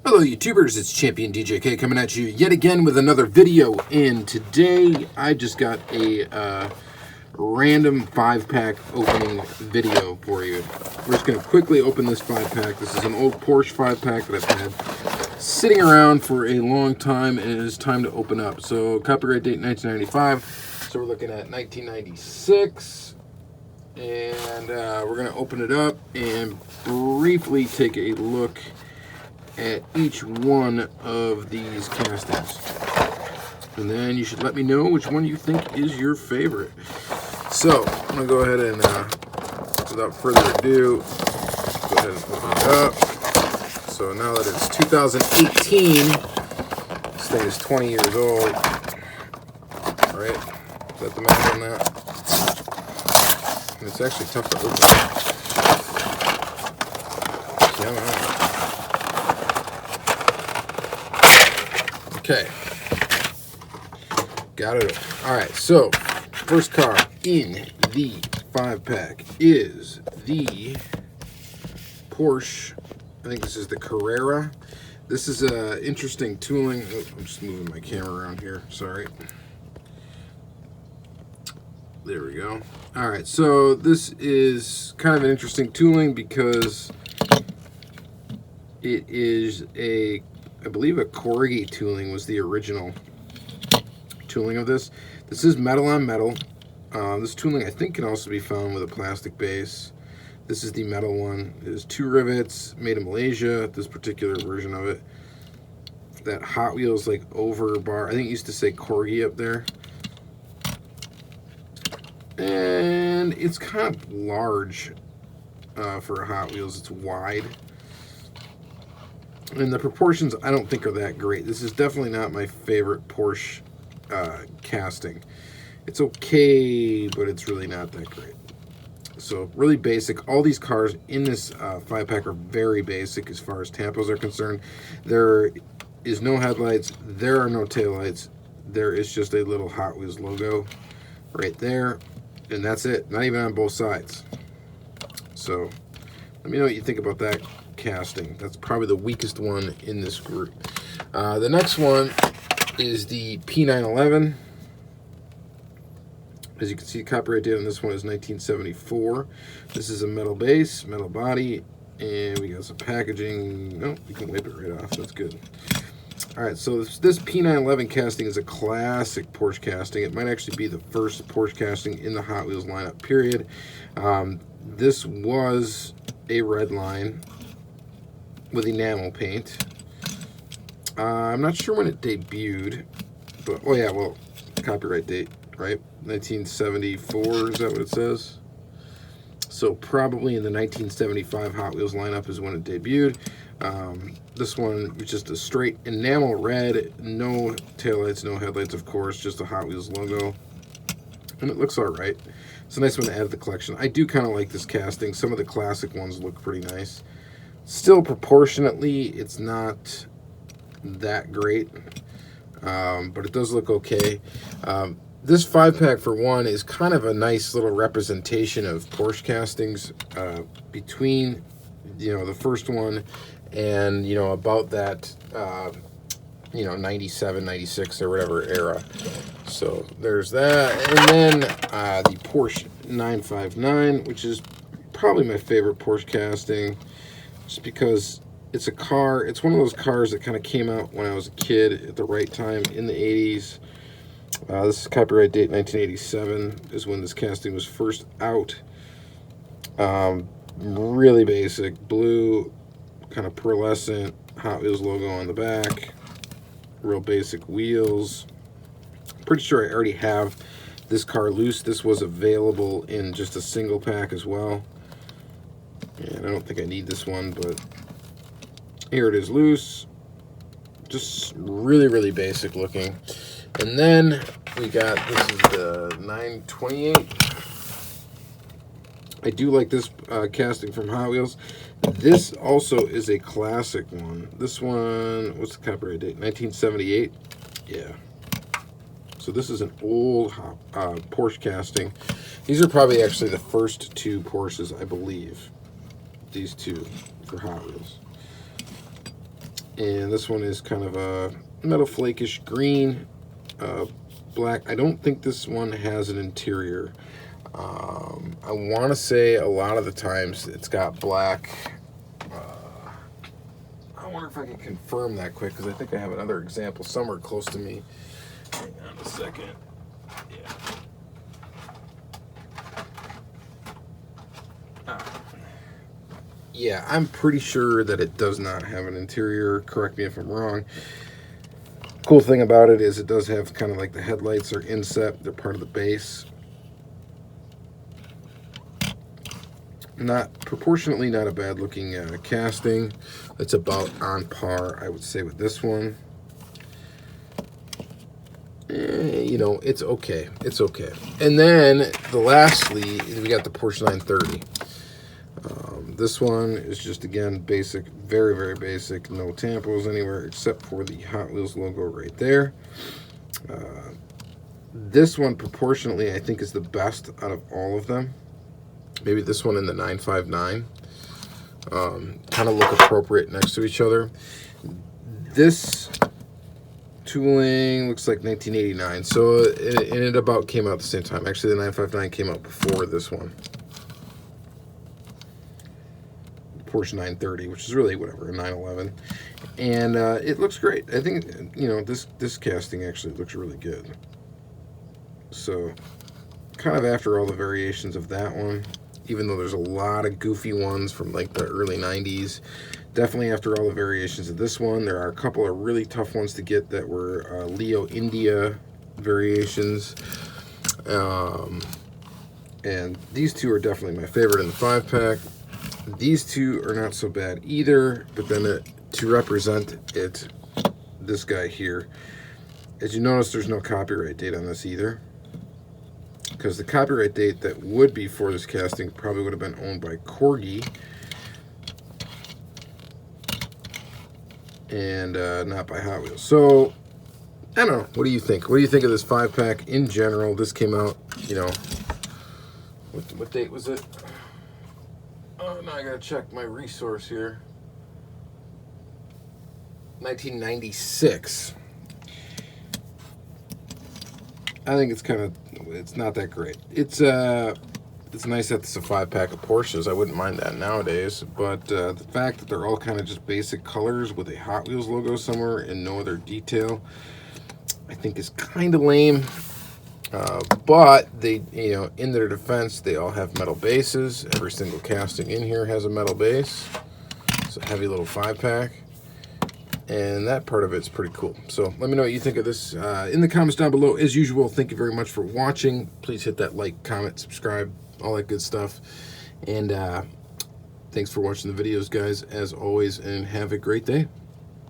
Hello YouTubers, it's Championdjk coming at you yet again with another video, and today I just got a random 5-pack opening video for you. We're just going to quickly open this 5-pack. This is an old Porsche 5-pack that I've had sitting around for a long time, and it is time to open up. So copyright date 1995, so we're looking at 1996, and we're going to open it up and briefly take a look at each one of these castings, and then you should let me know which one you think is your favorite. So I'm gonna go ahead and without further ado, go ahead and open it up. So now that it's 2018, this thing is 20 years old, right? Is that the math on that? And it's actually tough to open. Come on. Okay, got it. All right, so first car in the 5-pack is the Porsche. I think this is the Carrera. This is interesting tooling. Oh, I'm just moving my camera around here. Sorry. There we go. All right, so this is kind of an interesting tooling because it is I believe a Corgi tooling was the original tooling of this. This is metal on metal. This tooling I think can also be found with a plastic base. This is the metal one. It is 2 rivets, made in Malaysia, this particular version of it. That Hot Wheels like over bar, I think it used to say Corgi up there. And it's kind of large for a Hot Wheels. It's wide. And the proportions I don't think are that great. This is definitely not my favorite Porsche casting. It's okay, but it's really not that great. So really basic. All these cars in this 5-pack are very basic as far as tampos are concerned. There is no headlights. There are no taillights. There is just a little Hot Wheels logo right there. And that's it. Not even on both sides. So let me know what you think about that casting. That's probably the weakest one in this group. The next one is the P911. As you can see, copyright date on this one is 1974. This is a metal base, metal body, and we got some packaging. Oh, you can wipe it right off. That's good. All right, so this P911 casting is a classic Porsche casting. It might actually be the first Porsche casting in the Hot Wheels lineup, period. This was a red line with enamel paint. I'm not sure when it debuted, but oh yeah, well, copyright date, right? 1974, is that what it says? So probably in the 1975 Hot Wheels lineup is when it debuted. This one was just a straight enamel red, no taillights, no headlights, of course, just a Hot Wheels logo. And it looks all right. It's a nice one to add to the collection. I do kind of like this casting. Some of the classic ones look pretty nice. Still, proportionately, it's not that great, but it does look okay. This 5-pack, for one, is kind of a nice little representation of Porsche castings between, the first one and, about that, 97, 96, or whatever era. So there's that. And then the Porsche 959, which is probably my favorite Porsche casting. Just because it's a car, it's one of those cars that kind of came out when I was a kid at the right time in the 80s. This is copyright date 1987 is when this casting was first out. Really basic, blue, kind of pearlescent Hot Wheels logo on the back. Real basic wheels. Pretty sure I already have this car loose. This was available in just a single pack as well. And I don't think I need this one, but here it is loose. Just really, really basic looking. And then we got, this is the 928. I do like this casting from Hot Wheels. This also is a classic one. This one, what's the copyright date? 1978? Yeah. So this is an old Porsche casting. These are probably actually the first 2 Porsches, I believe. These 2 for Hot Wheels. And this one is kind of a metal flakish green, black. I don't think this one has an interior. I want to say a lot of the times it's got black. I wonder if I can confirm that quick, because I think I have another example somewhere close to me. Hang on a second. Yeah, I'm pretty sure that it does not have an interior. Correct me if I'm wrong. Cool thing about it is it does have kind of like the headlights are inset. They're part of the base. Proportionately not a bad looking casting. It's about on par, I would say, with this one. You know, it's okay. It's okay. And then lastly, we got the Porsche 930. This one is just, again, basic, very, very basic. No tampos anywhere except for the Hot Wheels logo right there. This one, proportionately, I think is the best out of all of them. Maybe this one and the 959 kind of look appropriate next to each other. This tooling looks like 1989, so it about came out at the same time. Actually, the 959 came out before this one. Porsche 930, which is really whatever, a 911, and it looks great. I think, you know, this casting actually looks really good. So kind of after all the variations of that one, even though there's a lot of goofy ones from like the early 90s, definitely after all the variations of this one, there are a couple of really tough ones to get that were Leo India variations, and these two are definitely my favorite in the 5-pack. These two are not so bad either, but then to represent it, this guy here, as you notice, there's no copyright date on this either, because the copyright date that would be for this casting probably would have been owned by Corgi and not by Hot Wheels. So I don't know. What do you think? What do you think of this 5-pack in general? This came out, you know, what date was it? Oh, now I gotta check my resource here. 1996. I think it's kind of, it's not that great. It's nice that it's a 5-pack of Porsches. I wouldn't mind that nowadays, but the fact that they're all kind of just basic colors with a Hot Wheels logo somewhere and no other detail, I think is kind of lame. But they, you know, in their defense, they all have metal bases. Every single casting in here has a metal base. It's a heavy little 5-pack, and that part of it's pretty cool. So let me know what you think of this in the comments down below. As usual, thank you very much for watching. Please hit that like, comment, subscribe, all that good stuff. And thanks for watching the videos, guys, as always, and have a great day.